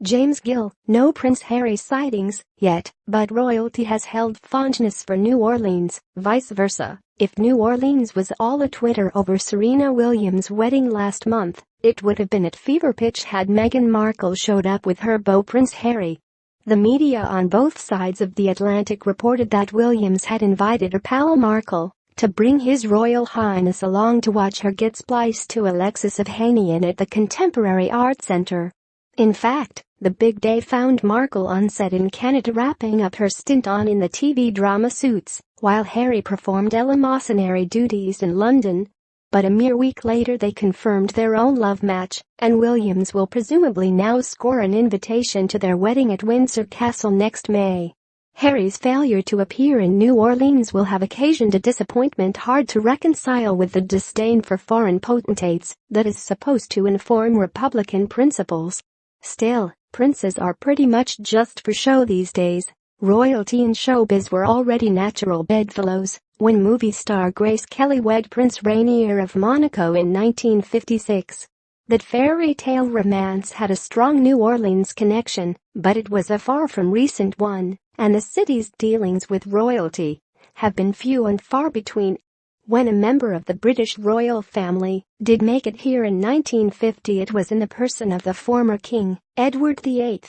James Gill, no Prince Harry sightings yet, but royalty has held fondness for New Orleans, vice versa. If New Orleans was all a Twitter over Serena Williams' wedding last month, it would have been at fever pitch had Meghan Markle showed up with her beau Prince Harry. The media on both sides of the Atlantic reported that Williams had invited her pal Markle to bring His Royal Highness along to watch her get spliced to Alexis Ohanian at the Contemporary Art Center. In fact, the big day found Markle on set in Canada wrapping up her stint on in the TV drama Suits, while Harry performed eleemosynary duties in London. But a mere week later they confirmed their own love match, and Williams will presumably now score an invitation to their wedding at Windsor Castle next May. Harry's failure to appear in New Orleans will have occasioned a disappointment hard to reconcile with the disdain for foreign potentates that is supposed to inform Republican principles. Still, princes are pretty much just for show these days. Royalty and showbiz were already natural bedfellows when movie star Grace Kelly wed Prince Rainier of Monaco in 1956. That fairy tale romance had a strong New Orleans connection, but it was a far from recent one, and the city's dealings with royalty have been few and far between. When a member of the British royal family did make it here in 1950, it was in the person of the former King, Edward VIII,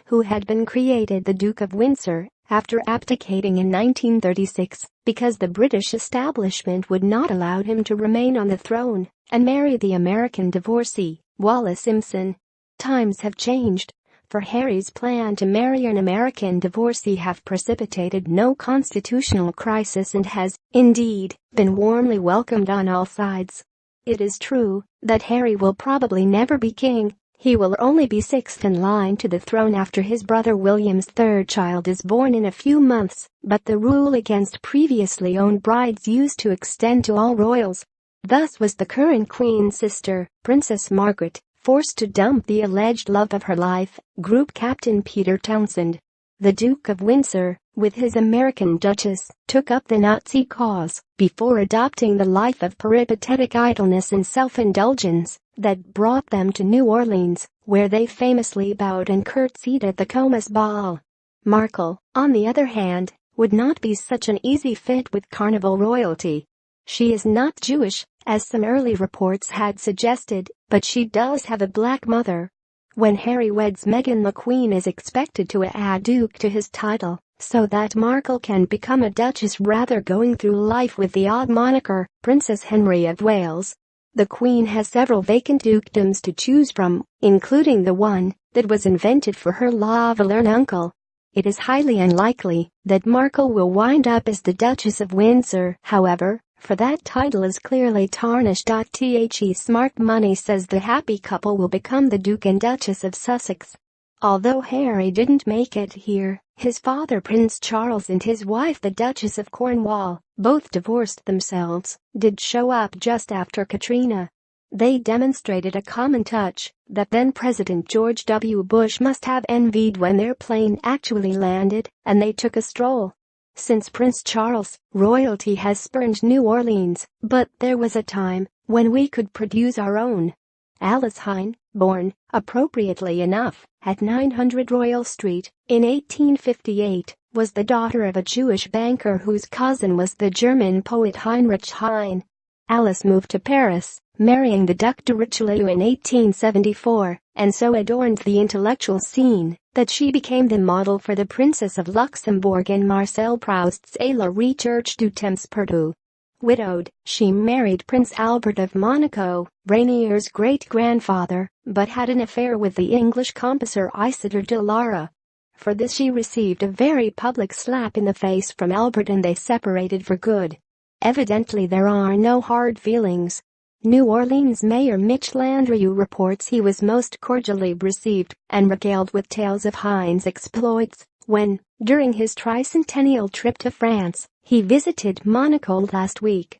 who had been created the Duke of Windsor after abdicating in 1936 because the British establishment would not allow him to remain on the throne and marry the American divorcee, Wallis Simpson. Times have changed, for Harry's plan to marry an American divorcee have precipitated no constitutional crisis and has, indeed, been warmly welcomed on all sides. It is true that Harry will probably never be king. He will only be sixth in line to the throne after his brother William's third child is born in a few months, but the rule against previously owned brides used to extend to all royals. Thus was the current Queen's sister, Princess Margaret, forced to dump the alleged love of her life, group captain Peter Townsend. The Duke of Windsor, with his American Duchess, took up the Nazi cause before adopting the life of peripatetic idleness and self-indulgence that brought them to New Orleans, where they famously bowed and curtsied at the Comus Ball. Markle, on the other hand, would not be such an easy fit with carnival royalty. She is not Jewish, as some early reports had suggested, but she does have a black mother. When Harry weds Meghan, the Queen is expected to add Duke to his title, so that Markle can become a Duchess rather going through life with the odd moniker, Princess Henry of Wales. The Queen has several vacant dukedoms to choose from, including the one that was invented for her love-alone uncle. It is highly unlikely that Markle will wind up as the Duchess of Windsor, however, for that title is clearly tarnished. The smart money says the happy couple will become the Duke and Duchess of Sussex. Although Harry didn't make it here, his father Prince Charles and his wife the Duchess of Cornwall, both divorced themselves, did show up just after Katrina. They demonstrated a common touch that then-President George W. Bush must have envied when their plane actually landed and they took a stroll. Since Prince Charles, royalty has spurned New Orleans, but there was a time when we could produce our own. Alice Hine, born, appropriately enough, at 900 Royal Street in 1858, was the daughter of a Jewish banker whose cousin was the German poet Heinrich Heine. Alice moved to Paris, marrying the Duc de Richelieu in 1874, and so adorned the intellectual scene that she became the model for the Princess of Luxembourg in Marcel Proust's A la recherche du temps perdu. Widowed, she married Prince Albert of Monaco, Rainier's great-grandfather, but had an affair with the English composer Isidore de Lara. For this she received a very public slap in the face from Albert and they separated for good. Evidently there are no hard feelings. New Orleans Mayor Mitch Landrieu reports he was most cordially received and regaled with tales of Hine's exploits when, during his tricentennial trip to France, he visited Monaco last week.